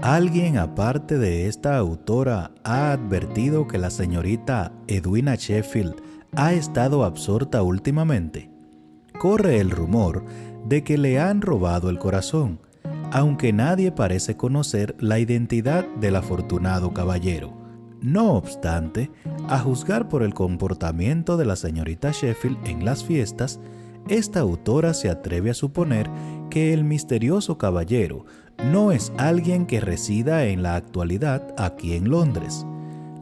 ¿Alguien aparte de esta autora ha advertido que la señorita Edwina Sheffield ha estado absorta últimamente? Corre el rumor de que le han robado el corazón, aunque nadie parece conocer la identidad del afortunado caballero. No obstante, a juzgar por el comportamiento de la señorita Sheffield en las fiestas, esta autora se atreve a suponer que el misterioso caballero no es alguien que resida en la actualidad aquí en Londres.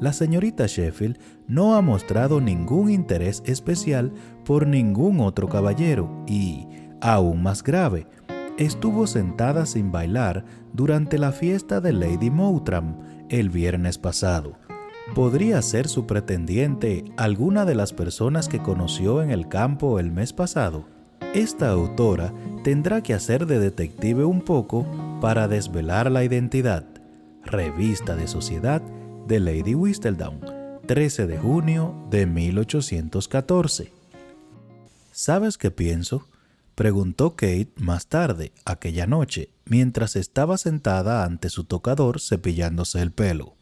La señorita Sheffield no ha mostrado ningún interés especial por ningún otro caballero y, aún más grave, estuvo sentada sin bailar durante la fiesta de Lady Moultram el viernes pasado. ¿Podría ser su pretendiente alguna de las personas que conoció en el campo el mes pasado? Esta autora tendrá que hacer de detective un poco para desvelar la identidad. Revista de Sociedad de Lady Whistledown, 13 de junio de 1814. ¿Sabes qué pienso?, preguntó Kate más tarde, aquella noche, mientras estaba sentada ante su tocador cepillándose el pelo.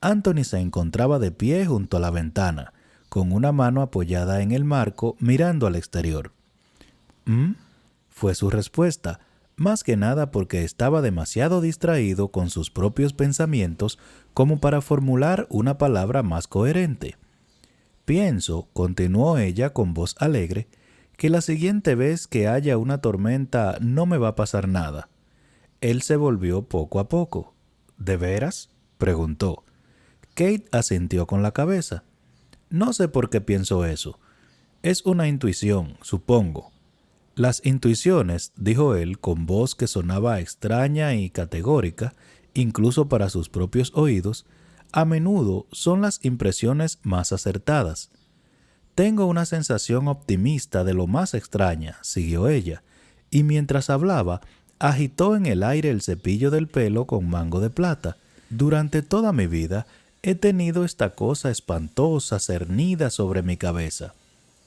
Anthony se encontraba de pie junto a la ventana, con una mano apoyada en el marco mirando al exterior. Fue su respuesta, más que nada porque estaba demasiado distraído con sus propios pensamientos como para formular una palabra más coherente. Pienso, continuó ella con voz alegre, que la siguiente vez que haya una tormenta no me va a pasar nada. Él se volvió poco a poco. ¿De veras?, preguntó. Kate asintió con la cabeza. No sé por qué pienso eso. Es una intuición, supongo. Las intuiciones, dijo él con voz que sonaba extraña y categórica, incluso para sus propios oídos, a menudo son las impresiones más acertadas. Tengo una sensación optimista de lo más extraña, siguió ella, y mientras hablaba, agitó en el aire el cepillo del pelo con mango de plata. Durante toda mi vida he tenido esta cosa espantosa cernida sobre mi cabeza.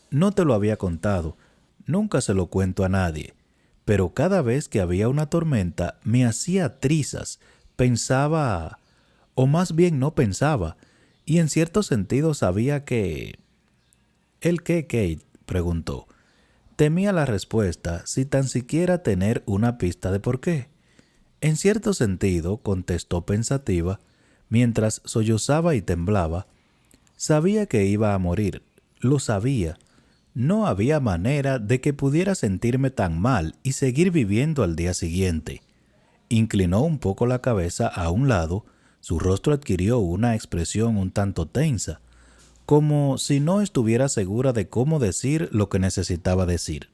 No te lo había contado, nunca se lo cuento a nadie, pero cada vez que había una tormenta me hacía trizas, pensaba, o más bien no pensaba, y en cierto sentido sabía que... ¿El qué, Kate?, preguntó. Temía la respuesta si tan siquiera tener una pista de por qué. En cierto sentido, contestó pensativa, mientras sollozaba y temblaba, sabía que iba a morir, lo sabía. No había manera de que pudiera sentirme tan mal y seguir viviendo al día siguiente. Inclinó un poco la cabeza a un lado, su rostro adquirió una expresión un tanto tensa, como si no estuviera segura de cómo decir lo que necesitaba decir.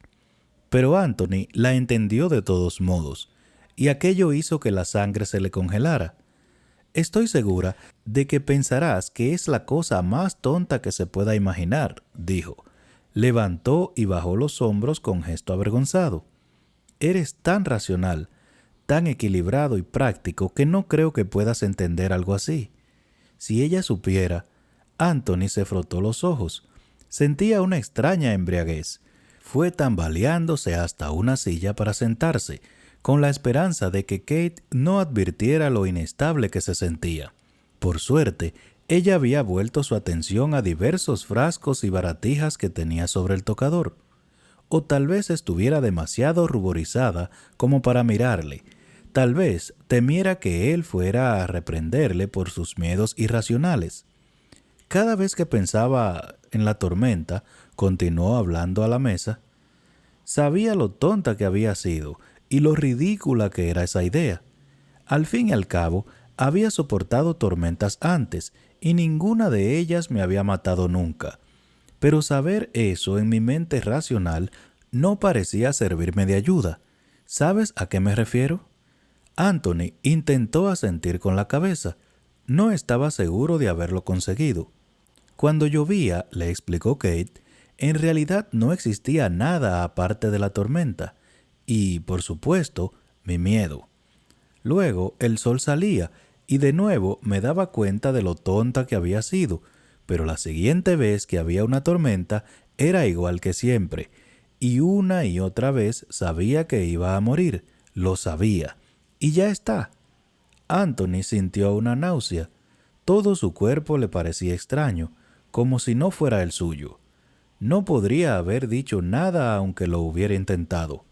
Pero Anthony la entendió de todos modos, y aquello hizo que la sangre se le congelara. Estoy segura de que pensarás que es la cosa más tonta que se pueda imaginar, dijo. Levantó y bajó los hombros con gesto avergonzado. Eres tan racional, tan equilibrado y práctico que no creo que puedas entender algo así. Si ella supiera... Anthony se frotó los ojos. Sentía una extraña embriaguez. Fue tambaleándose hasta una silla para sentarse, con la esperanza de que Kate no advirtiera lo inestable que se sentía. Por suerte, ella había vuelto su atención a diversos frascos y baratijas que tenía sobre el tocador. O tal vez estuviera demasiado ruborizada como para mirarle. Tal vez temiera que él fuera a reprenderle por sus miedos irracionales. Cada vez que pensaba en la tormenta, continuó hablando a la mesa. Sabía lo tonta que había sido y lo ridícula que era esa idea. Al fin y al cabo, había soportado tormentas antes y ninguna de ellas me había matado nunca. Pero saber eso en mi mente racional no parecía servirme de ayuda. ¿Sabes a qué me refiero? Anthony intentó asentir con la cabeza. No estaba seguro de haberlo conseguido. Cuando llovía, le explicó Kate, en realidad no existía nada aparte de la tormenta y, por supuesto, mi miedo. Luego el sol salía y de nuevo me daba cuenta de lo tonta que había sido, pero la siguiente vez que había una tormenta era igual que siempre, y una y otra vez sabía que iba a morir, lo sabía, y ya está. Anthony sintió una náusea. Todo su cuerpo le parecía extraño, como si no fuera el suyo. No podría haber dicho nada aunque lo hubiera intentado.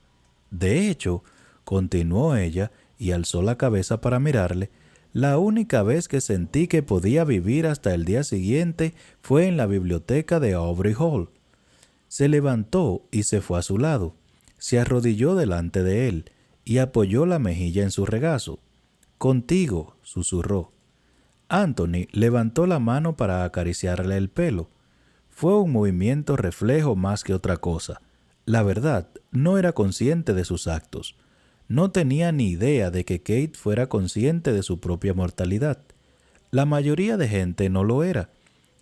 De hecho, continuó ella y alzó la cabeza para mirarle, la única vez que sentí que podía vivir hasta el día siguiente fue en la biblioteca de Aubrey Hall. Se levantó y se fue a su lado. Se arrodilló delante de él y apoyó la mejilla en su regazo. «Contigo», susurró. Anthony levantó la mano para acariciarle el pelo. Fue un movimiento reflejo más que otra cosa. La verdad, no era consciente de sus actos. No tenía ni idea de que Kate fuera consciente de su propia mortalidad. La mayoría de gente no lo era.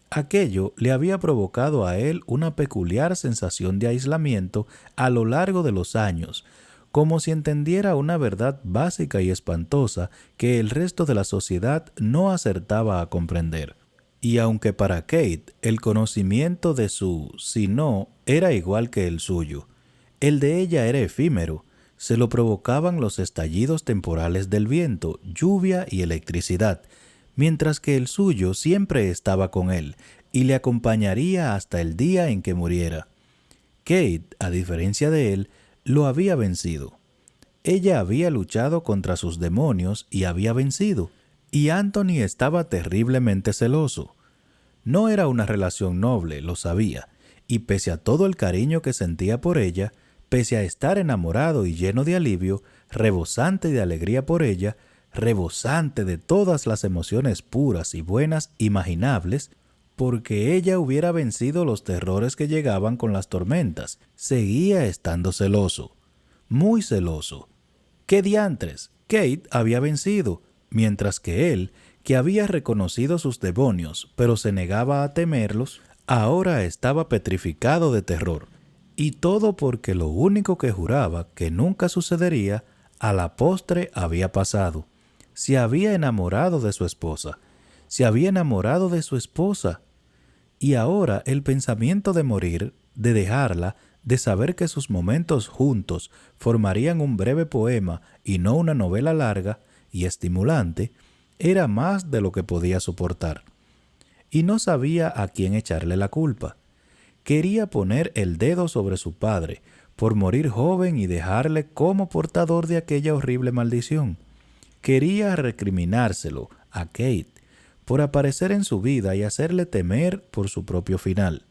Aquello le había provocado a él una peculiar sensación de aislamiento a lo largo de los años, como si entendiera una verdad básica y espantosa que el resto de la sociedad no acertaba a comprender. Y aunque para Kate el conocimiento de su si no era igual que el suyo, el de ella era efímero, se lo provocaban los estallidos temporales del viento, lluvia y electricidad, mientras que el suyo siempre estaba con él y le acompañaría hasta el día en que muriera. Kate, a diferencia de él, lo había vencido. Ella había luchado contra sus demonios y había vencido, y Anthony estaba terriblemente celoso. No era una relación noble, lo sabía, y pese a todo el cariño que sentía por ella, pese a estar enamorado y lleno de alivio, rebosante de alegría por ella, rebosante de todas las emociones puras y buenas imaginables, porque ella hubiera vencido los terrores que llegaban con las tormentas, seguía estando celoso, muy celoso. ¿Qué diantres? Kate había vencido, mientras que él, que había reconocido sus demonios, pero se negaba a temerlos, ahora estaba petrificado de terror. Y todo porque lo único que juraba que nunca sucedería, a la postre había pasado. Se había enamorado de su esposa. Se había enamorado de su esposa. Y ahora el pensamiento de morir, de dejarla, de saber que sus momentos juntos formarían un breve poema y no una novela larga y estimulante, era más de lo que podía soportar. Y no sabía a quién echarle la culpa. Quería poner el dedo sobre su padre por morir joven y dejarle como portador de aquella horrible maldición. Quería recriminárselo a Kate por aparecer en su vida y hacerle temer por su propio final.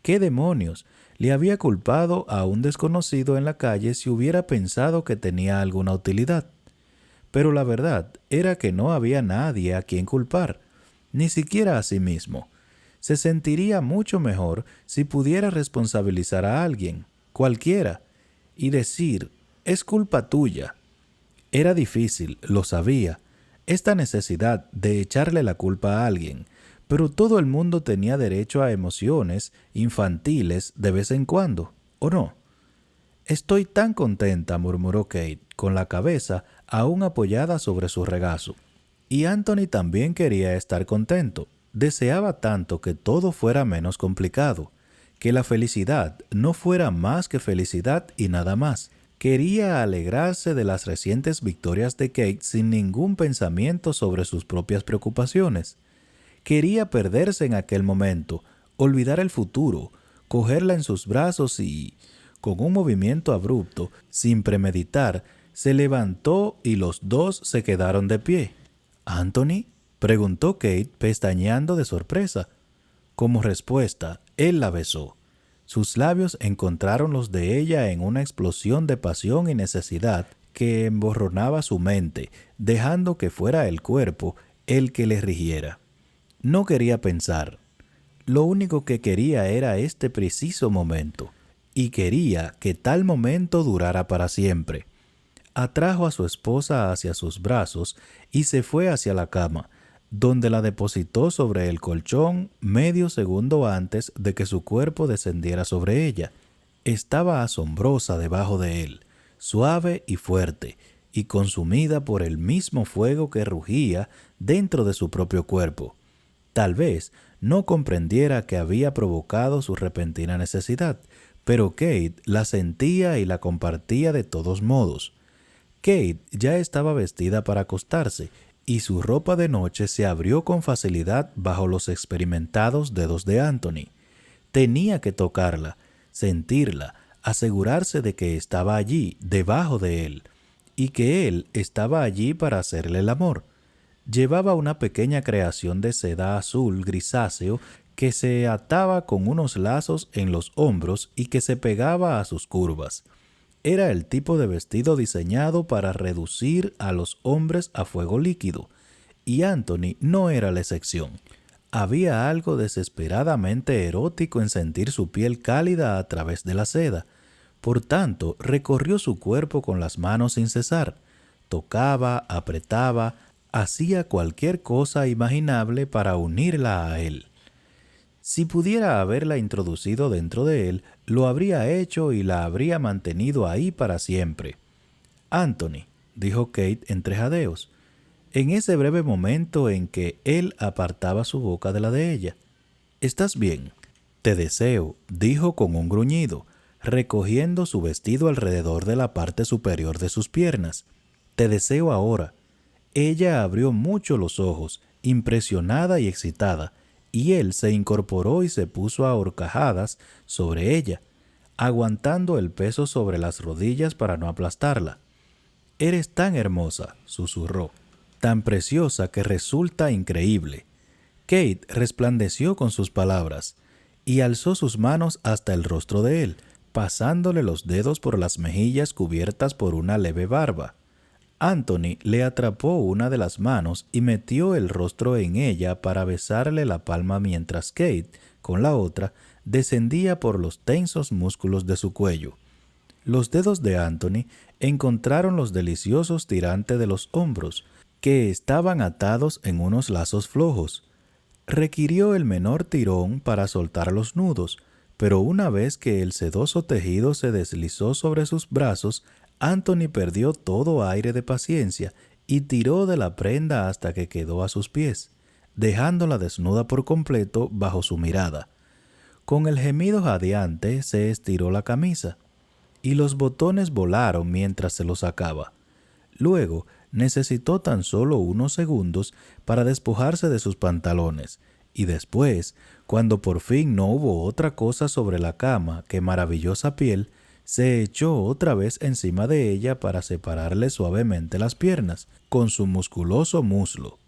¿Qué demonios le había culpado a un desconocido en la calle si hubiera pensado que tenía alguna utilidad? Pero la verdad era que no había nadie a quien culpar, ni siquiera a sí mismo. Se sentiría mucho mejor si pudiera responsabilizar a alguien, cualquiera, y decir, es culpa tuya. Era difícil, lo sabía, esta necesidad de echarle la culpa a alguien, pero todo el mundo tenía derecho a emociones infantiles de vez en cuando, ¿o no? Estoy tan contenta, murmuró Kate, con la cabeza aún apoyada sobre su regazo. Y Anthony también quería estar contento. Deseaba tanto que todo fuera menos complicado, que la felicidad no fuera más que felicidad y nada más. Quería alegrarse de las recientes victorias de Kate sin ningún pensamiento sobre sus propias preocupaciones. Quería perderse en aquel momento, olvidar el futuro, cogerla en sus brazos y, con un movimiento abrupto, sin premeditar, se levantó y los dos se quedaron de pie. «¿Anthony?», preguntó Kate pestañeando de sorpresa. Como respuesta, él la besó. Sus labios encontraron los de ella en una explosión de pasión y necesidad que emborronaba su mente, dejando que fuera el cuerpo el que le rigiera. No quería pensar. Lo único que quería era este preciso momento, y quería que tal momento durara para siempre. Atrajo a su esposa hacia sus brazos y se fue hacia la cama, donde la depositó sobre el colchón medio segundo antes de que su cuerpo descendiera sobre ella. Estaba asombrosa debajo de él, suave y fuerte, y consumida por el mismo fuego que rugía dentro de su propio cuerpo. Tal vez no comprendiera que había provocado su repentina necesidad, pero Kate la sentía y la compartía de todos modos. Kate ya estaba vestida para acostarse y su ropa de noche se abrió con facilidad bajo los experimentados dedos de Anthony. Tenía que tocarla, sentirla, asegurarse de que estaba allí, debajo de él, y que él estaba allí para hacerle el amor. Llevaba una pequeña creación de seda azul grisáceo que se ataba con unos lazos en los hombros y que se pegaba a sus curvas. Era el tipo de vestido diseñado para reducir a los hombres a fuego líquido, y Anthony no era la excepción. Había algo desesperadamente erótico en sentir su piel cálida a través de la seda. Por tanto, recorrió su cuerpo con las manos sin cesar. Tocaba, apretaba, hacía cualquier cosa imaginable para unirla a él. Si pudiera haberla introducido dentro de él, lo habría hecho y la habría mantenido ahí para siempre. Anthony, dijo Kate entre jadeos, en ese breve momento en que él apartaba su boca de la de ella. ¿Estás bien? Te deseo, dijo con un gruñido, recogiendo su vestido alrededor de la parte superior de sus piernas. Te deseo ahora. Ella abrió mucho los ojos, impresionada y excitada, y él se incorporó y se puso a horcajadas sobre ella, aguantando el peso sobre las rodillas para no aplastarla. «Eres tan hermosa», susurró, «tan preciosa que resulta increíble». Kate resplandeció con sus palabras y alzó sus manos hasta el rostro de él, pasándole los dedos por las mejillas cubiertas por una leve barba. Anthony le atrapó una de las manos y metió el rostro en ella para besarle la palma mientras Kate, con la otra, descendía por los tensos músculos de su cuello. Los dedos de Anthony encontraron los deliciosos tirantes de los hombros, que estaban atados en unos lazos flojos. Requirió el menor tirón para soltar los nudos, pero una vez que el sedoso tejido se deslizó sobre sus brazos, Anthony perdió todo aire de paciencia y tiró de la prenda hasta que quedó a sus pies, dejándola desnuda por completo bajo su mirada. Con el gemido jadeante se estiró la camisa, y los botones volaron mientras se los sacaba. Luego necesitó tan solo unos segundos para despojarse de sus pantalones, y después, cuando por fin no hubo otra cosa sobre la cama que maravillosa piel, se echó otra vez encima de ella para separarle suavemente las piernas, con su musculoso muslo.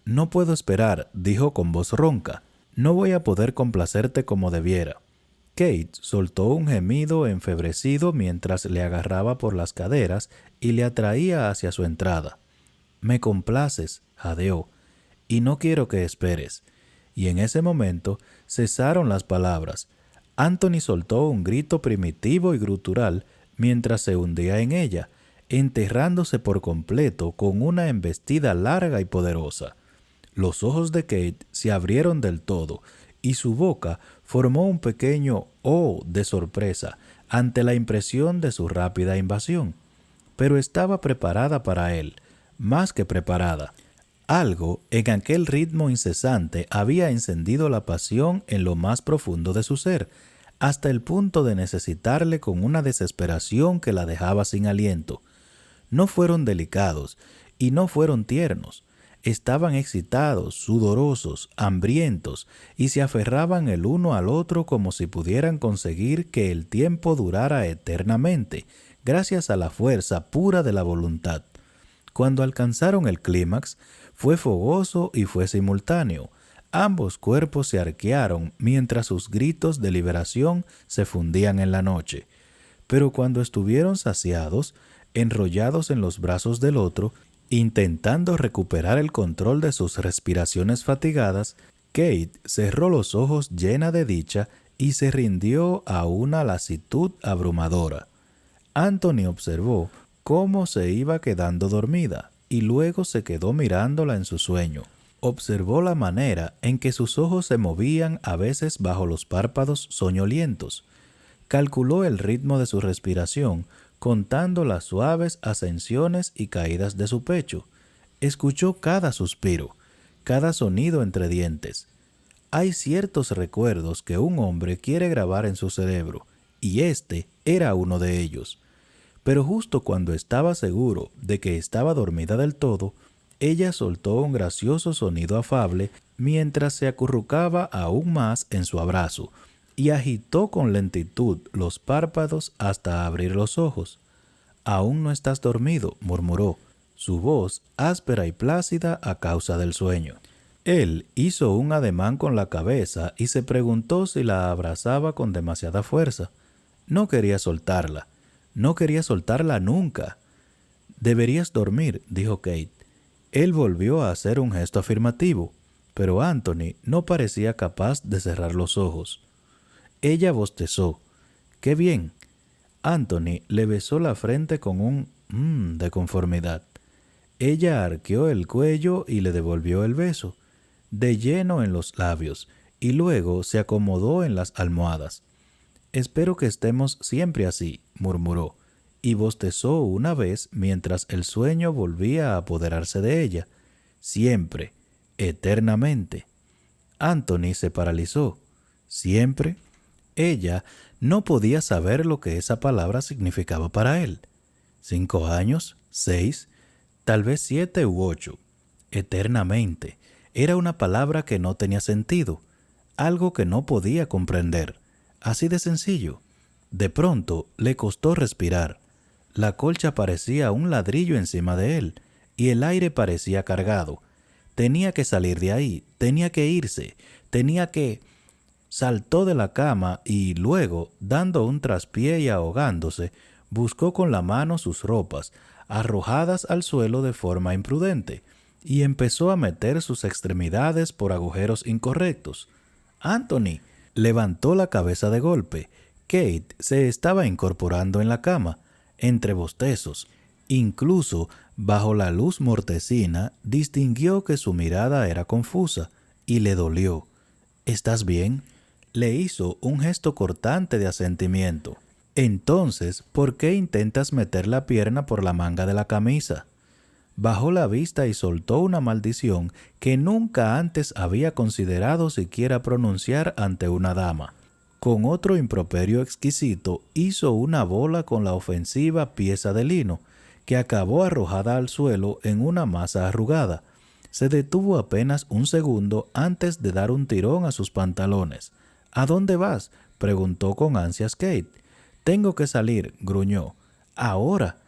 «No puedo esperar», dijo con voz ronca. «No voy a poder complacerte como debiera». Kate soltó un gemido enfebrecido mientras le agarraba por las caderas y le atraía hacia su entrada. «Me complaces», jadeó, «y no quiero que esperes». Y en ese momento cesaron las palabras. Anthony soltó un grito primitivo y gutural mientras se hundía en ella, enterrándose por completo con una embestida larga y poderosa. Los ojos de Kate se abrieron del todo y su boca formó un pequeño «oh» de sorpresa ante la impresión de su rápida invasión. Pero estaba preparada para él, más que preparada. Algo en aquel ritmo incesante había encendido la pasión en lo más profundo de su ser, hasta el punto de necesitarle con una desesperación que la dejaba sin aliento. No fueron delicados y no fueron tiernos. Estaban excitados, sudorosos, hambrientos, y se aferraban el uno al otro como si pudieran conseguir que el tiempo durara eternamente, gracias a la fuerza pura de la voluntad. Cuando alcanzaron el clímax, fue fogoso y fue simultáneo. Ambos cuerpos se arquearon mientras sus gritos de liberación se fundían en la noche. Pero cuando estuvieron saciados, enrollados en los brazos del otro, intentando recuperar el control de sus respiraciones fatigadas, Kate cerró los ojos llena de dicha y se rindió a una lasitud abrumadora. Anthony observó cómo se iba quedando dormida y luego se quedó mirándola en su sueño. Observó la manera en que sus ojos se movían a veces bajo los párpados soñolientos. Calculó el ritmo de su respiración, contando las suaves ascensiones y caídas de su pecho. Escuchó cada suspiro, cada sonido entre dientes. Hay ciertos recuerdos que un hombre quiere grabar en su cerebro, y este era uno de ellos. Pero justo cuando estaba seguro de que estaba dormida del todo, ella soltó un gracioso sonido afable mientras se acurrucaba aún más en su abrazo y agitó con lentitud los párpados hasta abrir los ojos. «Aún no estás dormido», murmuró, su voz áspera y plácida a causa del sueño. Él hizo un ademán con la cabeza y se preguntó si la abrazaba con demasiada fuerza. No quería soltarla. No quería soltarla nunca. «Deberías dormir», dijo Kate. Él volvió a hacer un gesto afirmativo, pero Anthony no parecía capaz de cerrar los ojos. Ella bostezó. «¡Qué bien!». Anthony le besó la frente con un de conformidad. Ella arqueó el cuello y le devolvió el beso, de lleno en los labios, y luego se acomodó en las almohadas. «Espero que estemos siempre así», murmuró, y bostezó una vez mientras el sueño volvía a apoderarse de ella. «Siempre, eternamente». Anthony se paralizó. «¿Siempre?». Ella no podía saber lo que esa palabra significaba para él. 5 años, 6, tal vez 7 u 8. Eternamente. Era una palabra que no tenía sentido, algo que no podía comprender. Así de sencillo. De pronto le costó respirar. La colcha parecía un ladrillo encima de él y el aire parecía cargado. Tenía que salir de ahí, tenía que irse, tenía que... Saltó de la cama y luego, dando un traspié y ahogándose, buscó con la mano sus ropas, arrojadas al suelo de forma imprudente, y empezó a meter sus extremidades por agujeros incorrectos. «Anthony», levantó la cabeza de golpe. Kate se estaba incorporando en la cama, entre bostezos. Incluso bajo la luz mortecina distinguió que su mirada era confusa y le dolió. «¿Estás bien?». Le hizo un gesto cortante de asentimiento. «Entonces, ¿por qué intentas meter la pierna por la manga de la camisa?». Bajó la vista y soltó una maldición que nunca antes había considerado siquiera pronunciar ante una dama. Con otro improperio exquisito hizo una bola con la ofensiva pieza de lino, que acabó arrojada al suelo en una masa arrugada. Se detuvo apenas un segundo antes de dar un tirón a sus pantalones. «¿A dónde vas?», preguntó con ansias Kate. «Tengo que salir», gruñó. «¿Ahora?».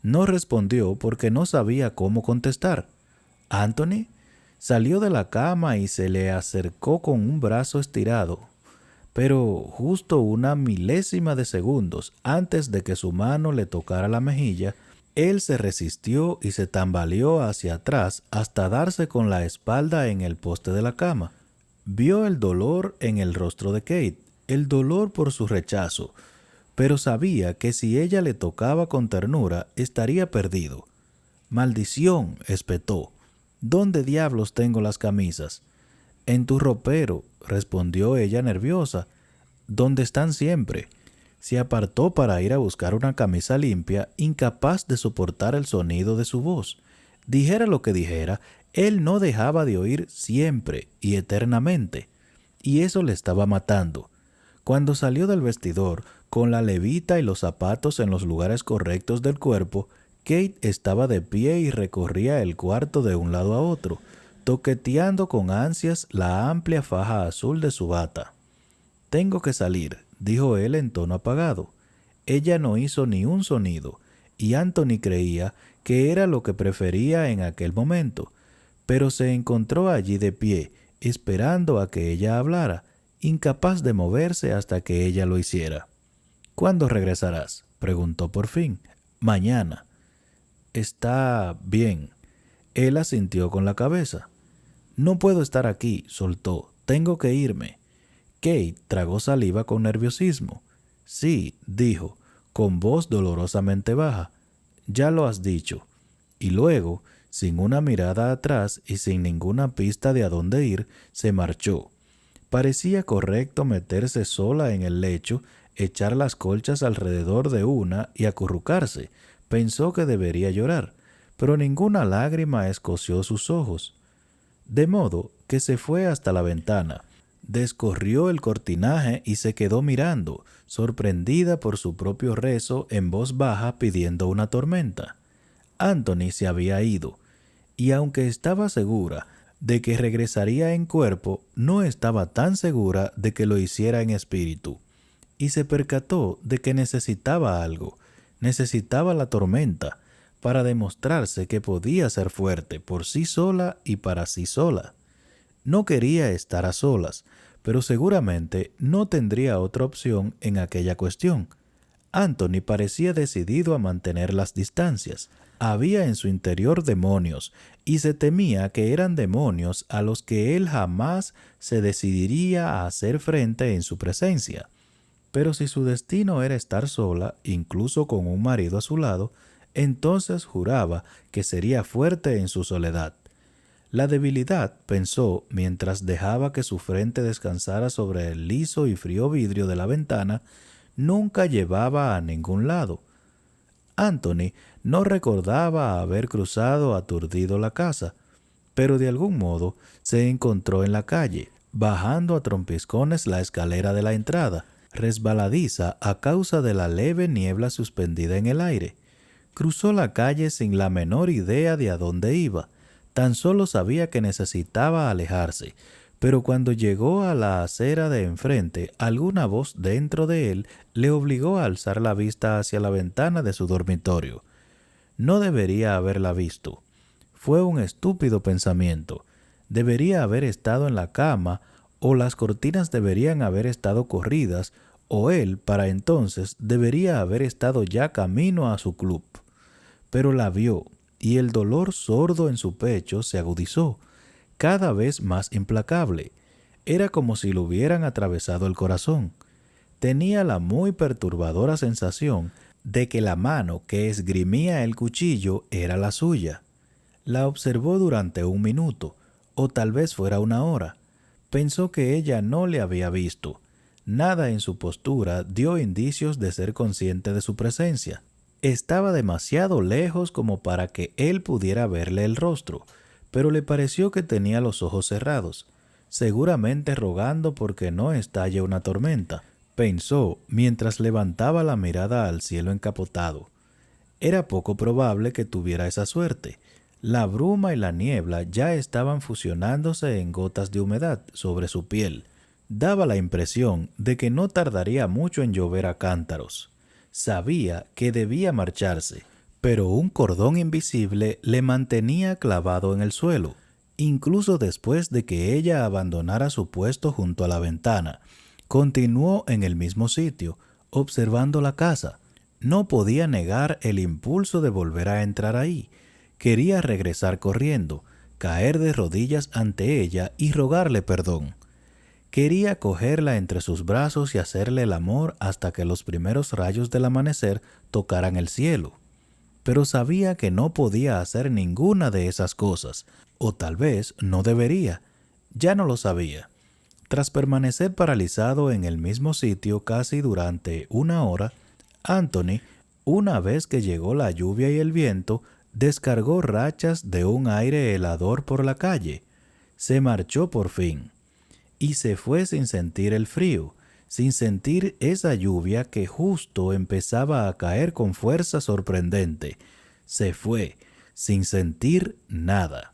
No respondió porque no sabía cómo contestar. «¿Anthony?». Salió de la cama y se le acercó con un brazo estirado, pero justo una milésima de segundos antes de que su mano le tocara la mejilla, él se resistió y se tambaleó hacia atrás hasta darse con la espalda en el poste de la cama. Vio el dolor en el rostro de Kate, el dolor por su rechazo, pero sabía que si ella le tocaba con ternura estaría perdido. «Maldición», espetó. «¿Dónde diablos tengo las camisas?». «En tu ropero», respondió ella nerviosa. «¿Dónde están siempre?». Se apartó para ir a buscar una camisa limpia, incapaz de soportar el sonido de su voz. Dijera lo que dijera, él no dejaba de oír siempre y eternamente, y eso le estaba matando. Cuando salió del vestidor, con la levita y los zapatos en los lugares correctos del cuerpo, Kate estaba de pie y recorría el cuarto de un lado a otro, toqueteando con ansias la amplia faja azul de su bata. «Tengo que salir», dijo él en tono apagado. Ella no hizo ni un sonido, y Anthony creía que era lo que prefería en aquel momento, pero se encontró allí de pie, esperando a que ella hablara, incapaz de moverse hasta que ella lo hiciera. «¿Cuándo regresarás?», preguntó por fin. «Mañana». «Está bien». Él asintió con la cabeza. «No puedo estar aquí», soltó. «Tengo que irme». Kate tragó saliva con nerviosismo. «Sí», dijo, con voz dolorosamente baja. «Ya lo has dicho». Y luego, sin una mirada atrás y sin ninguna pista de a dónde ir, se marchó. Parecía correcto meterse sola en el lecho, echar las colchas alrededor de una y acurrucarse. Pensó que debería llorar, pero ninguna lágrima escoció sus ojos. De modo que se fue hasta la ventana, Descorrió el cortinaje y se quedó mirando, sorprendida por su propio rezo en voz baja pidiendo una tormenta. Anthony se había ido, y aunque estaba segura de que regresaría en cuerpo, no estaba tan segura de que lo hiciera en espíritu, y se percató de que necesitaba algo, necesitaba la tormenta, para demostrarse que podía ser fuerte por sí sola y para sí sola. No quería estar a solas, pero seguramente no tendría otra opción en aquella cuestión. Anthony parecía decidido a mantener las distancias. Había en su interior demonios, y se temía que eran demonios a los que él jamás se decidiría a hacer frente en su presencia. Pero si su destino era estar sola, incluso con un marido a su lado, entonces juraba que sería fuerte en su soledad. La debilidad, pensó mientras dejaba que su frente descansara sobre el liso y frío vidrio de la ventana, nunca llevaba a ningún lado. Anthony no recordaba haber cruzado aturdido la casa, pero de algún modo se encontró en la calle, bajando a trompiscones la escalera de la entrada, resbaladiza a causa de la leve niebla suspendida en el aire. Cruzó la calle sin la menor idea de a dónde iba. Tan solo sabía que necesitaba alejarse, pero cuando llegó a la acera de enfrente, alguna voz dentro de él le obligó a alzar la vista hacia la ventana de su dormitorio. No debería haberla visto. Fue un estúpido pensamiento. Debería haber estado en la cama, o las cortinas deberían haber estado corridas, o él, para entonces, debería haber estado ya camino a su club. Pero la vio, y el dolor sordo en su pecho se agudizó, cada vez más implacable. Era como si le hubieran atravesado el corazón. Tenía la muy perturbadora sensación de que la mano que esgrimía el cuchillo era la suya. La observó durante un minuto, o tal vez fuera una hora. Pensó que ella no le había visto. Nada en su postura dio indicios de ser consciente de su presencia. Estaba demasiado lejos como para que él pudiera verle el rostro, pero le pareció que tenía los ojos cerrados, seguramente rogando porque no estalle una tormenta, pensó mientras levantaba la mirada al cielo encapotado. Era poco probable que tuviera esa suerte. La bruma y la niebla ya estaban fusionándose en gotas de humedad sobre su piel. Daba la impresión de que no tardaría mucho en llover a cántaros. Sabía que debía marcharse, pero un cordón invisible le mantenía clavado en el suelo, incluso después de que ella abandonara su puesto junto a la ventana. Continuó en el mismo sitio, observando la casa. No podía negar el impulso de volver a entrar ahí. Quería regresar corriendo, caer de rodillas ante ella y rogarle perdón. Quería cogerla entre sus brazos y hacerle el amor hasta que los primeros rayos del amanecer tocaran el cielo. Pero sabía que no podía hacer ninguna de esas cosas, o tal vez no debería. Ya no lo sabía. Tras permanecer paralizado en el mismo sitio casi durante una hora, Anthony, una vez que llegó la lluvia y el viento, descargó rachas de un aire helador por la calle. Se marchó por fin. Y se fue sin sentir el frío, sin sentir esa lluvia que justo empezaba a caer con fuerza sorprendente. Se fue sin sentir nada.